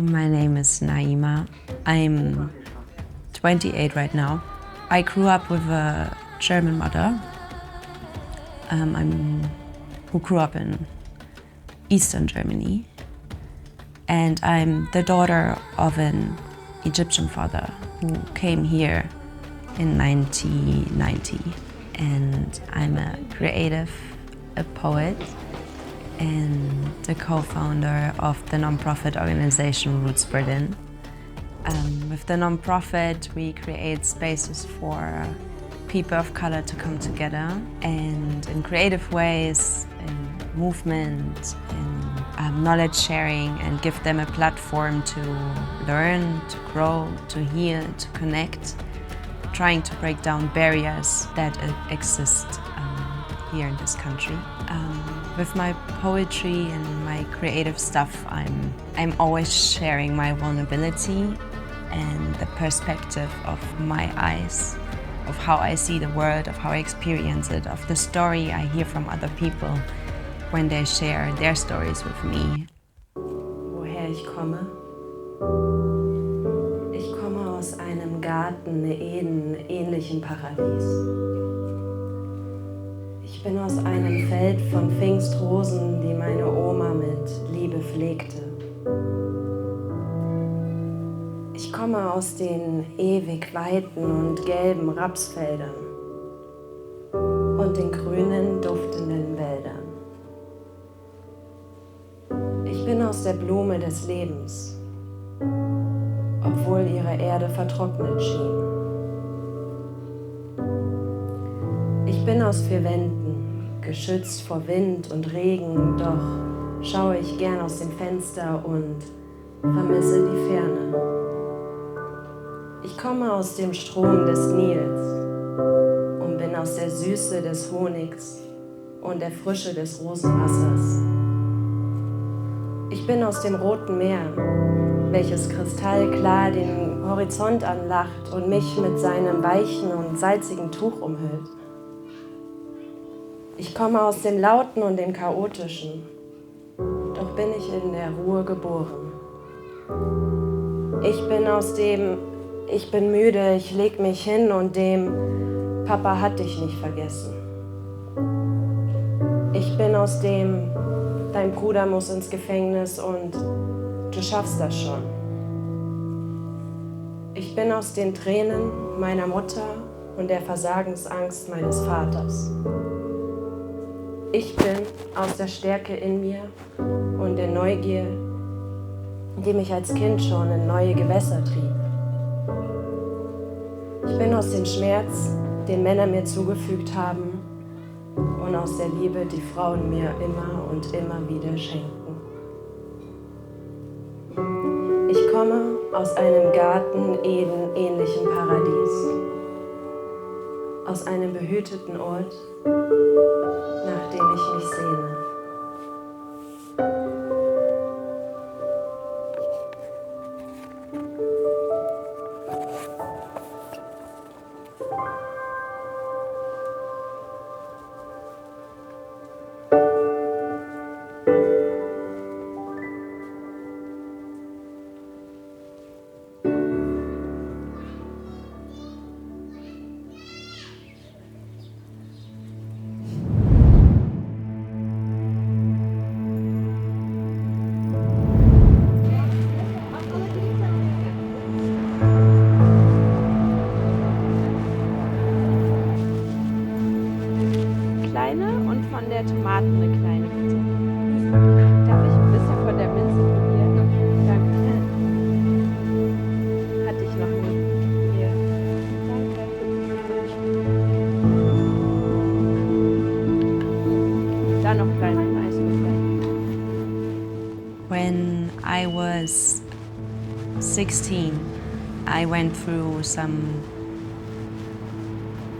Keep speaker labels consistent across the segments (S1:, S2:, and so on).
S1: My name is Naima. I'm 28 right now. I grew up with a German mother who grew up in Eastern Germany. And I'm the daughter of an Egyptian father who came here in 1990. And I'm a creative, a poet, and the co-founder of the non-profit organization Roots Berlin. With the non-profit, we create spaces for people of color to come together and in creative ways, in movement, in knowledge sharing, and give them a platform to learn, to grow, to heal, to connect, trying to break down barriers that exist here in this country. With my poetry and my creative stuff, I'm always sharing my vulnerability and the perspective of my eyes, of how I see the world, of how I experience it, of the story I hear from other people when they share their stories with me.
S2: Woher ich komme? Ich komme aus einem Garten, Eden, ähnlichen Paradies. Ich bin aus einem Feld von Pfingstrosen, die meine Oma mit Liebe pflegte. Ich komme aus den ewig weiten und gelben Rapsfeldern und den grünen, duftenden Wäldern. Ich bin aus der Blume des Lebens, obwohl ihre Erde vertrocknet schien. Ich bin aus vier Wänden, geschützt vor Wind und Regen, doch schaue ich gern aus dem Fenster und vermisse die Ferne. Ich komme aus dem Strom des Nils und bin aus der Süße des Honigs und der Frische des Rosenwassers. Ich bin aus dem Roten Meer, welches kristallklar den Horizont anlacht und mich mit seinem weichen und salzigen Tuch umhüllt. Ich komme aus dem Lauten und dem Chaotischen, doch bin ich in der Ruhe geboren. Ich bin aus dem Ich bin müde, ich leg mich hin und dem Papa hat dich nicht vergessen. Ich bin aus dem Dein Bruder muss ins Gefängnis und du schaffst das schon. Ich bin aus den Tränen meiner Mutter und der Versagensangst meines Vaters. Ich bin aus der Stärke in mir und der Neugier, die mich als Kind schon in neue Gewässer trieb. Ich bin aus dem Schmerz, den Männer mir zugefügt haben, und aus der Liebe, die Frauen mir immer und immer wieder schenken. Ich komme aus einem Garten Eden ähnlichen Paradies, aus einem behüteten Ort, nach dem ich mich sehne.
S1: Und von der Tomate eine kleine bitte. Darf ich ein bisschen von der Minze probieren? Danke. Hatte ich noch nie. Hier. Danke. Da noch kleine Eiswürfel. When I was 16, I went through some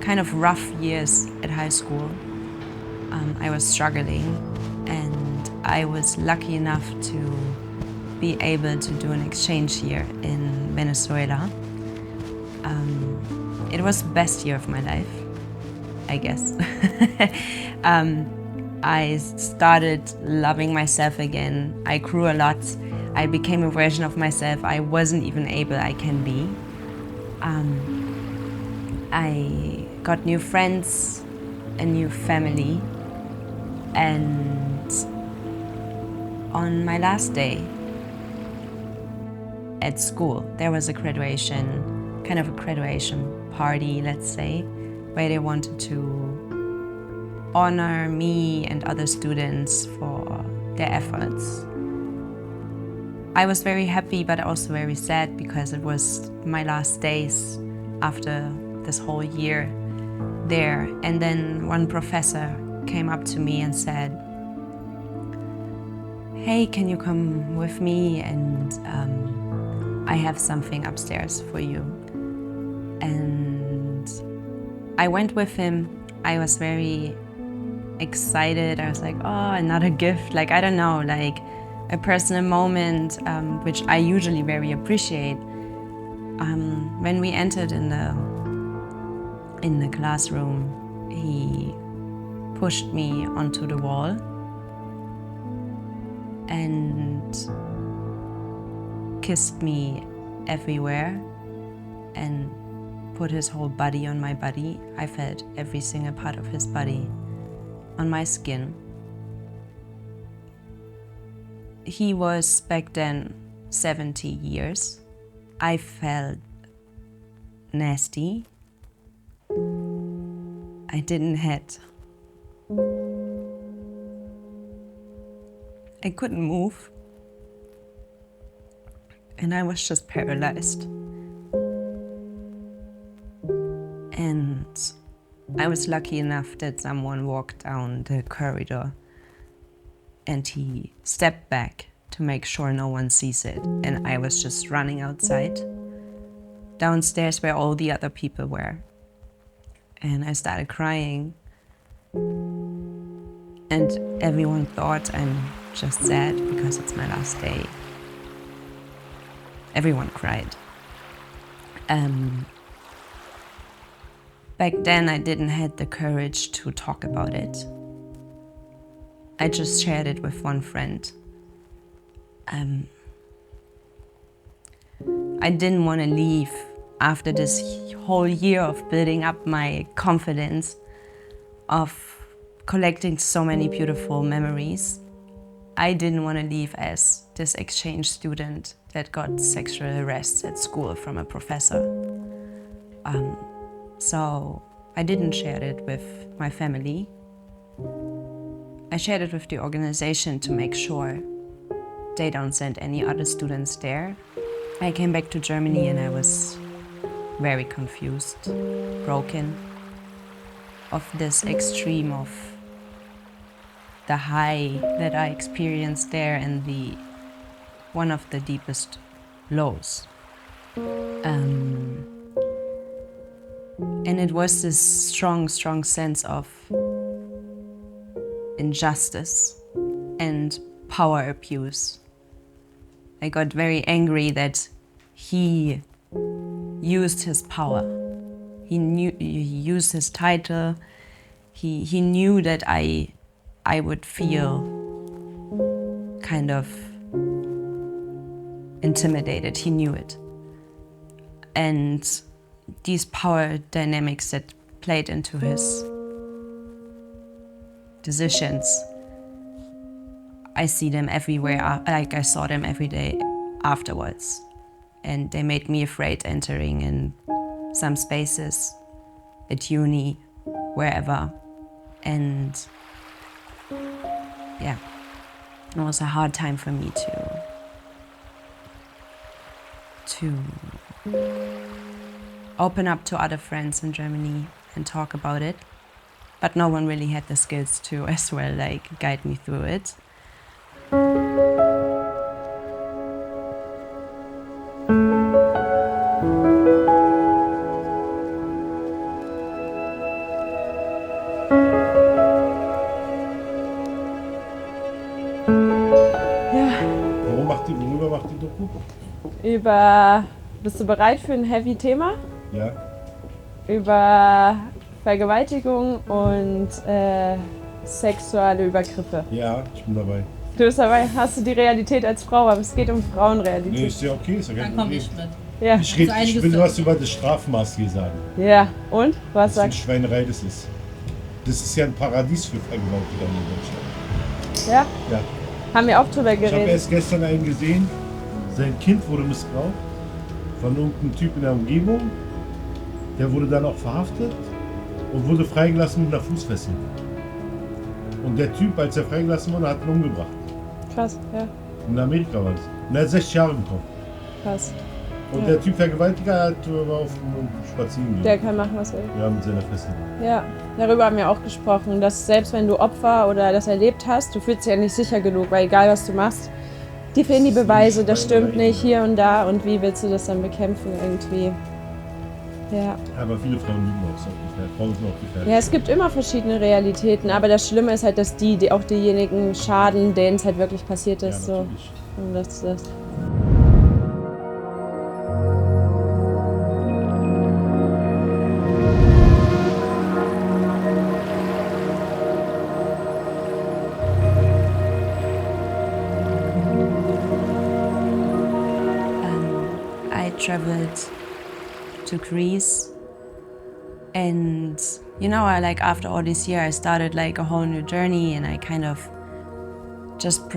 S1: kind of rough years at high school. I was struggling, and I was lucky enough to be able to do an exchange year in Venezuela. It was the best year of my life, I guess. I started loving myself again. I grew a lot. I became a version of myself I wasn't even able I can be. I got new friends, a new family, and on my last day at school, there was a graduation, kind of a graduation party, let's say, where they wanted to honor me and other students for their efforts. I was very happy, but also very sad because it was my last days after this whole year there. And then one professor came up to me and said, "Hey, can you come with me? And I have something upstairs for you." And I went with him. I was very excited. I was like, oh, another gift. Like, I don't know, like a personal moment, which I usually very appreciate. When we entered in the classroom, he pushed me onto the wall and kissed me everywhere and put his whole body on my body. I felt every single part of his body on my skin. He was back then 70 years. I felt nasty. I didn't have. I couldn't move. And I was just paralyzed. And I was lucky enough that someone walked down the corridor and he stepped back to make sure no one sees it. And I was just running outside, downstairs where all the other people were. And I started crying. And everyone thought I'm just sad because it's my last day. Everyone cried. Back then I didn't have the courage to talk about it. I just shared it with one friend. I didn't want to leave after this whole year of building up my confidence, of collecting so many beautiful memories. I didn't want to leave as this exchange student that got sexual harassed at school from a professor. So I didn't share it with my family. I shared it with the organization to make sure they don't send any other students there. I came back to Germany and I was very confused, broken, of this extreme of the high that I experienced there and one of the deepest lows. And it was this strong sense of injustice and power abuse. I got very angry that he used his power. He used his title. He knew that I would feel kind of intimidated. He knew it. And these power dynamics that played into his decisions, I see them everywhere, like I saw them every day afterwards. And they made me afraid entering in some spaces, at uni, wherever. And yeah, it was a hard time for me to open up to other friends in Germany and talk about it. But no one really had the skills to as well, like, guide me through it.
S3: Worüber macht die Doku?
S4: Bist du bereit für ein heavy Thema?
S3: Ja.
S4: Über Vergewaltigung und sexuelle Übergriffe.
S3: Ja, ich bin dabei.
S4: Du bist dabei, hast du die Realität als Frau, aber es geht um Frauenrealität.
S3: Nee, ist ja okay, ist ja kein
S5: Dann komme
S3: Problem.
S5: ich mit.
S4: Ja.
S3: Ich will was über das Strafmaß hier sagen.
S4: Ja, und? Was
S3: Was für eine
S4: sagst
S3: Schweinerei das ist. Das ist ja ein Paradies für Vergewaltiger in Deutschland.
S4: du? Ja?
S3: Ja.
S4: Haben wir auch drüber
S3: Ich habe
S4: geredet.
S3: erst gestern einen gesehen, sein Kind wurde missbraucht von irgendeinem Typ in der Umgebung. Der wurde dann auch verhaftet und wurde freigelassen mit einer Fußfessel. Und der Typ, als er freigelassen wurde, hat ihn umgebracht.
S4: Krass, ja,
S3: In Amerika war das. Und er hat 60 Jahre bekommen.
S4: krass.
S3: Und
S4: Ja.
S3: der Typ Vergewaltiger war auf dem Spazieren
S4: Der
S3: gehen.
S4: kann machen, was er will.
S3: Ja, mit seiner Fessel.
S4: Ja, darüber haben wir auch gesprochen, dass selbst wenn du Opfer oder das erlebt hast, du fühlst dich ja nicht sicher genug, weil egal was du machst, dir fehlen die Beweise, das stimmt nicht, hier und da und wie willst du das dann bekämpfen irgendwie? Ja.
S3: Aber viele Frauen lieben auch so. Frauen sind auch gefährlich.
S4: Ja, es gibt immer verschiedene Realitäten, aber das Schlimme ist halt, dass die auch diejenigen schaden, denen es halt wirklich passiert
S3: Ja,
S4: ist. So.
S3: natürlich.
S4: Und das.
S1: I traveled to Greece, and I like after all this year I started like a whole new journey, and I kind of just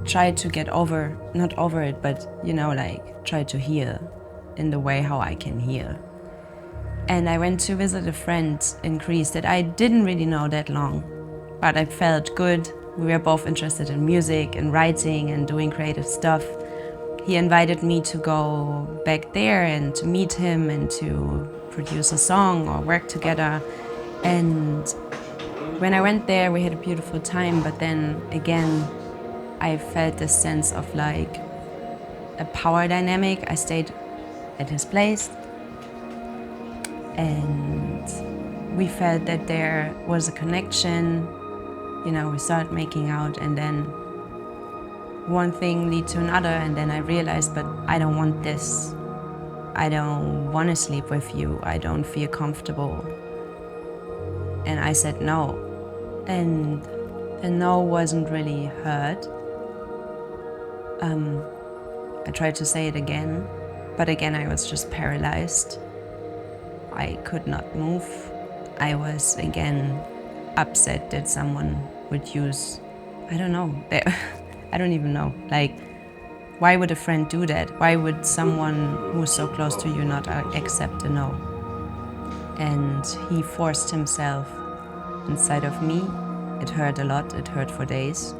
S1: tried to get not over it, but like try to heal in the way how I can heal. And I went to visit a friend in Greece that I didn't really know that long, but I felt good. We were both interested in music and writing and doing creative stuff. He invited me to go back there and to meet him and to produce a song or work together. And when I went there, we had a beautiful time, but then again, I felt this sense of like a power dynamic. I stayed at his place, and we felt that there was a connection. We started making out, and then one thing led to another, and then I realized, but I don't want this. I don't want to sleep with you. I don't feel comfortable. And I said no. And the no wasn't really heard. I tried to say it again, but again I was just paralyzed. I could not move. I was again upset that someone would use, I don't know, I don't even know. Like, why would a friend do that? Why would someone who's so close to you not accept a no? And he forced himself inside of me. It hurt a lot, it hurt for days.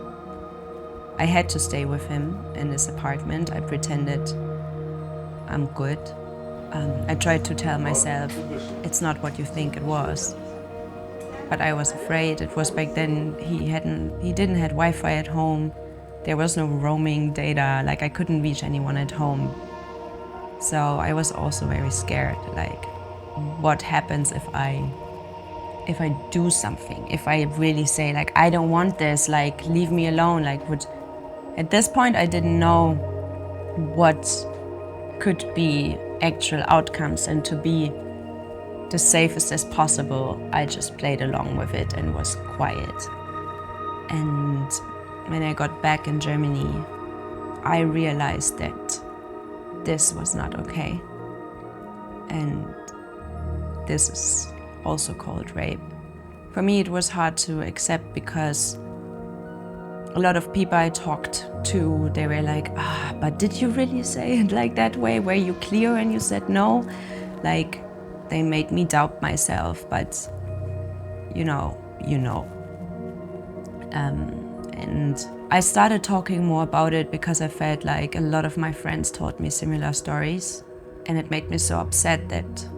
S1: I had to stay with him in his apartment. I pretended I'm good. I tried to tell myself, it's not what you think it was. But I was afraid. It was back then, he didn't have Wi-Fi at home. There was no roaming data, like I couldn't reach anyone at home. So I was also very scared, like what happens if I do something, if I really say like, I don't want this, like leave me alone, like at this point I didn't know what could be actual outcomes, and to be the safest as possible, I just played along with it and was quiet. And when I got back in Germany, I realized that this was not okay. And this is also called rape. For me, it was hard to accept because a lot of people I talked to, they were like, but did you really say it like that way? Were you clear and you said no? Like, they made me doubt myself, but you know. And I started talking more about it because I felt like a lot of my friends told me similar stories, and it made me so upset that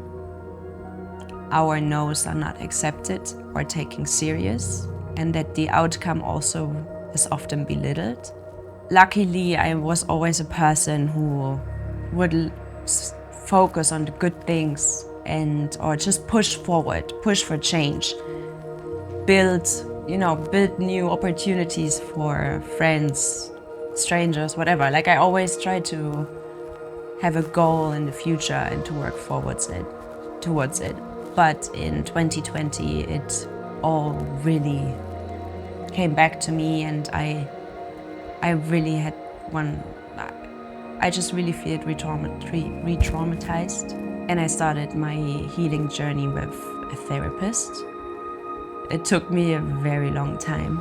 S1: our no's are not accepted or taken serious, and that the outcome also is often belittled. Luckily, I was always a person who would focus on the good things or just push forward, push for change, build new opportunities for friends, strangers, whatever. Like I always try to have a goal in the future and to work towards it. But in 2020, it all really came back to me, and I I just really feel re-traumatized. And I started my healing journey with a therapist. It took me a very long time.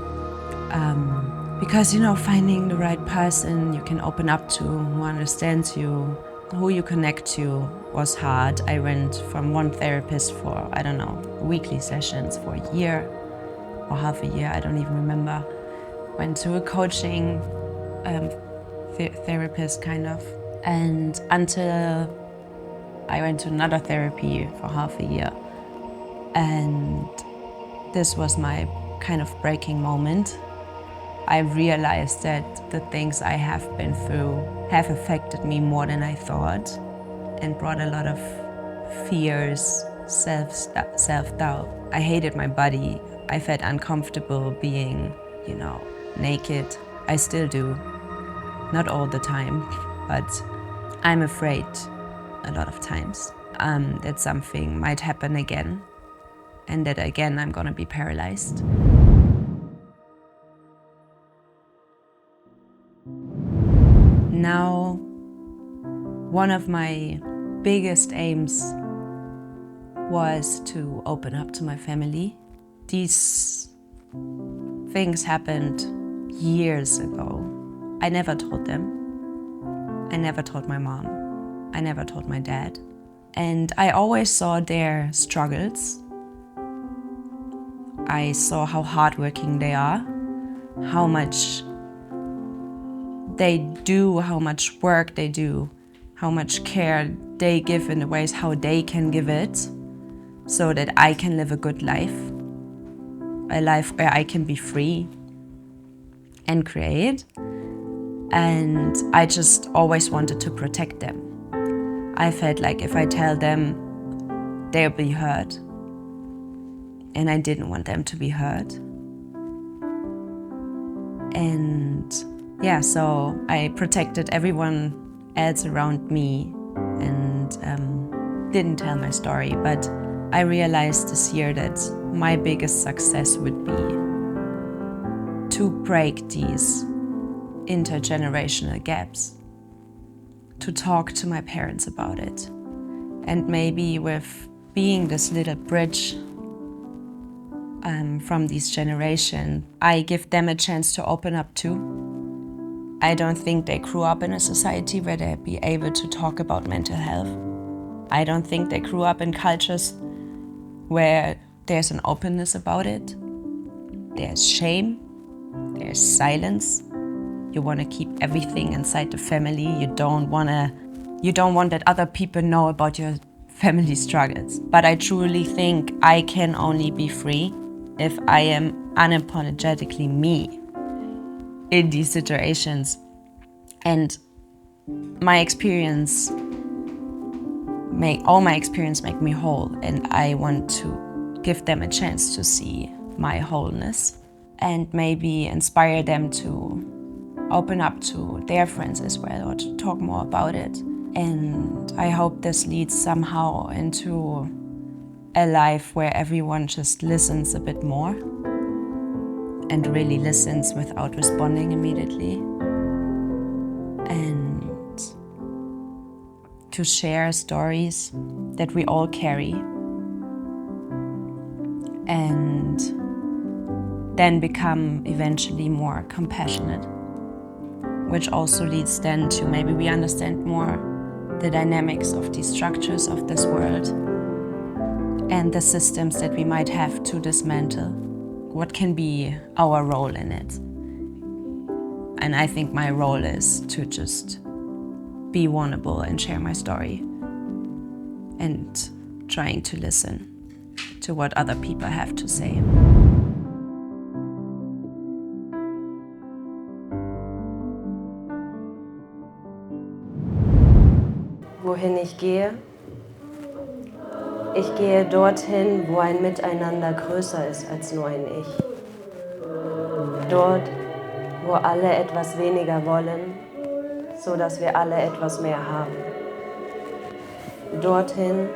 S1: Because, finding the right person you can open up to, who understands you, who you connect to was hard. I went from one therapist for, weekly sessions for a year or half a year, I don't even remember. Went to a coaching therapist, kind of. And until I went to another therapy for half a year. And this was my kind of breaking moment. I realized that the things I have been through have affected me more than I thought and brought a lot of fears, self-doubt. I hated my body. I felt uncomfortable being, naked. I still do. Not all the time, but I'm afraid a lot of times that something might happen again and that again I'm gonna be paralyzed. Now, one of my biggest aims was to open up to my family. These things happened years ago. I never told them. I never told my mom. I never told my dad. And I always saw their struggles. I saw how hardworking they are, how much they do, how much work they do, how much care they give in the ways how they can give it so that I can live a good life, a life where I can be free and create. And I just always wanted to protect them. I felt like if I tell them, they'll be hurt. And I didn't want them to be hurt. And so I protected everyone else around me and didn't tell my story. But I realized this year that my biggest success would be to break these intergenerational gaps, to talk to my parents about it. And maybe with being this little bridge from this generation, I give them a chance to open up too. I don't think they grew up in a society where they'd be able to talk about mental health. I don't think they grew up in cultures where there's an openness about it. There's shame, there's silence. You want to keep everything inside the family. You don't want that other people know about your family struggles. But I truly think I can only be free if I am unapologetically me in these situations. And my experience make me whole, and I want to give them a chance to see my wholeness and maybe inspire them to open up to their friends as well, or to talk more about it. And I hope this leads somehow into a life where everyone just listens a bit more and really listens without responding immediately. And to share stories that we all carry and then become eventually more compassionate, which also leads then to maybe we understand more the dynamics of the structures of this world and the systems that we might have to dismantle. What can be our role in it? And I think my role is to just be vulnerable and share my story and trying to listen to what other people have to say.
S2: Wohin ich gehe? Ich gehe dorthin, wo ein Miteinander größer ist als nur ein Ich. Dort, wo alle etwas weniger wollen, so dass wir alle etwas mehr haben. Dorthin,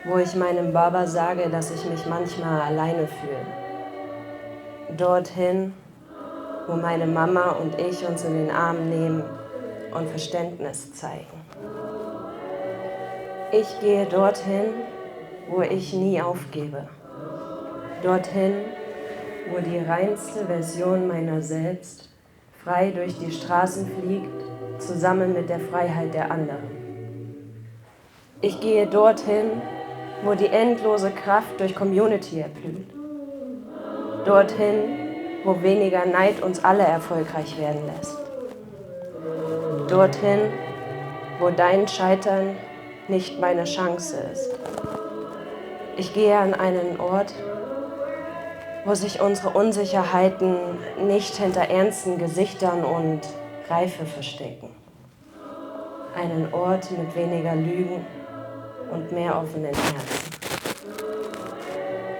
S2: wo ich meinem Baba sage, dass ich mich manchmal alleine fühle. Dorthin, wo meine Mama und ich uns in den Arm nehmen und Verständnis zeigen. Ich gehe dorthin, wo ich nie aufgebe. Dorthin, wo die reinste Version meiner selbst frei durch die Straßen fliegt, zusammen mit der Freiheit der anderen. Ich gehe dorthin, wo die endlose Kraft durch Community erblüht. Dorthin, wo weniger Neid uns alle erfolgreich werden lässt. Dorthin, wo dein Scheitern nicht meine Chance ist. Ich gehe an einen Ort, wo sich unsere Unsicherheiten nicht hinter ernsten Gesichtern und Reife verstecken. Einen Ort mit weniger Lügen und mehr offenen Herzen.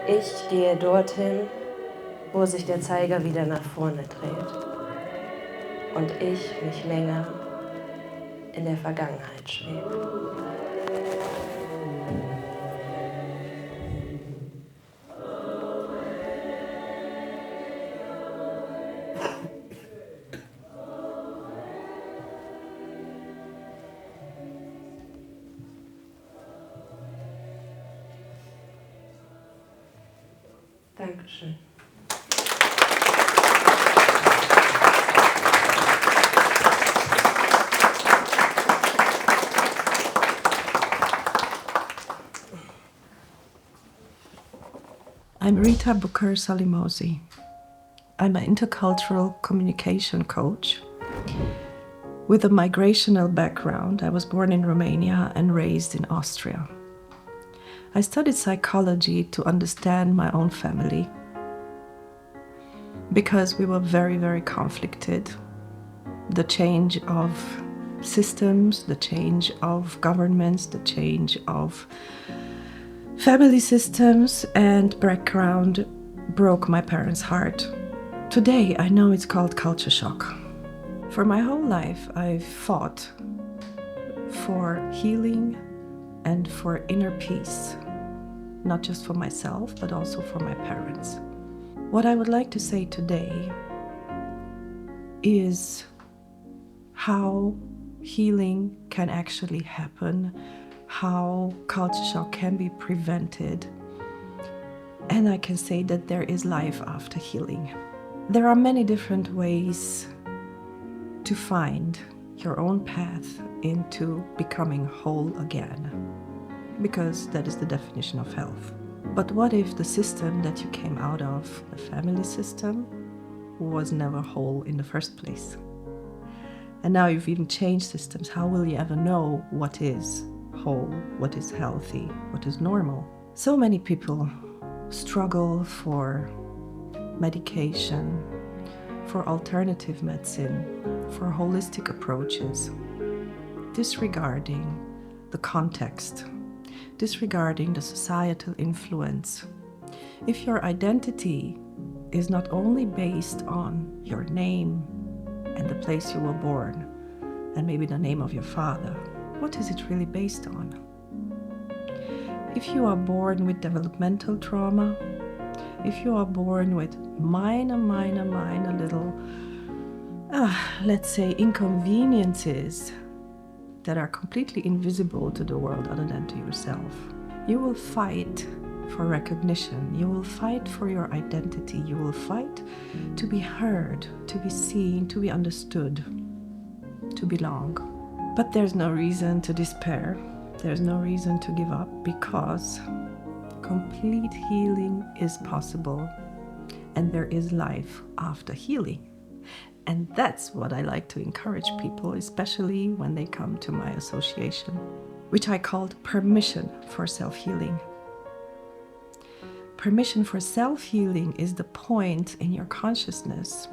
S2: Ich gehe dorthin, wo sich der Zeiger wieder nach vorne dreht und ich nicht länger in der Vergangenheit schwebe. Dankeschön.
S5: I'm Rita Booker Salimosi. I'm an intercultural communication coach with a migrational background. I was born in Romania and raised in Austria. I studied psychology to understand my own family because we were very, very conflicted. The change of systems, the change of governments, the change of family systems and background broke my parents' heart. Today, I know it's called culture shock. For my whole life, I've fought for healing and for inner peace, not just for myself, but also for my parents. What I would like to say today is how healing can actually happen, how culture shock can be prevented, and I can say that there is life after healing. There are many different ways to find your own path into becoming whole again, because that is the definition of health. But what if the system that you came out of, the family system, was never whole in the first place? And now you've even changed systems. How will you ever know what is whole, what is healthy, what is normal? So many people struggle for medication, for alternative medicine, for holistic approaches, disregarding the context, disregarding the societal influence. If your identity is not only based on your name and the place you were born, and maybe the name of your father, what is it really based on? If you are born with developmental trauma, if you are born with minor little, let's say, inconveniences that are completely invisible to the world other than to yourself, you will fight for recognition, you will fight for your identity, you will fight to be heard, to be seen, to be understood, to belong. But there's no reason to despair, there's no reason to give up, because complete healing is possible and there is life after healing. And that's what I like to encourage people, especially when they come to my association, which I called Permission for Self-Healing. Permission for self-healing is the point in your consciousness,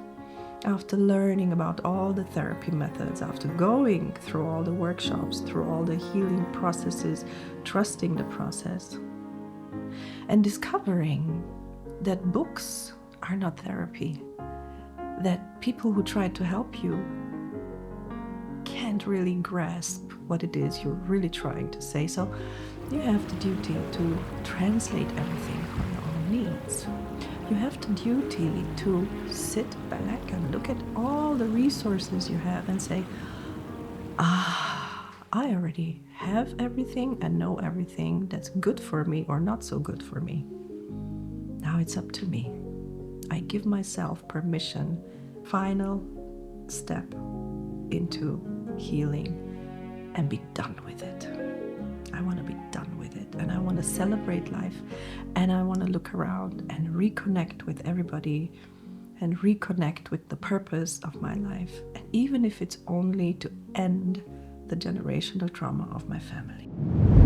S5: after learning about all the therapy methods, after going through all the workshops, through all the healing processes, trusting the process, and discovering that books are not therapy, that people who try to help you can't really grasp what it is you're really trying to say. So you have the duty to translate everything for your own needs. You have the duty to sit back and look at all the resources you have and say, I already have everything and know everything that's good for me or not so good for me. Now it's up to me. I give myself permission, final step into healing, and be done with it. I want to be done with it, and I want to celebrate life, and I want to look around and reconnect with everybody and reconnect with the purpose of my life, and even if it's only to end the generational trauma of my family.